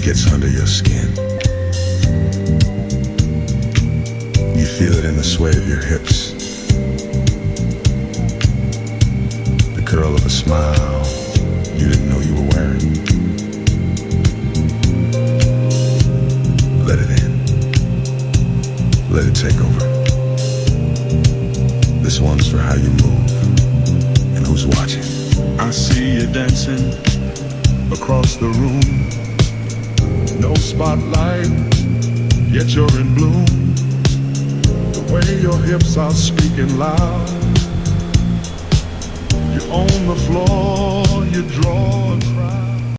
It gets under your skin. You feel it in the sway of your hips, the curl of a smile you didn't know you were wearing. Let it in. Let it take over. This one's for how you move and who's watching. I see you dancing across the room. No spotlight, yet you're in bloom. The way your hips are speaking loud. You're on the floor, you draw a crowd.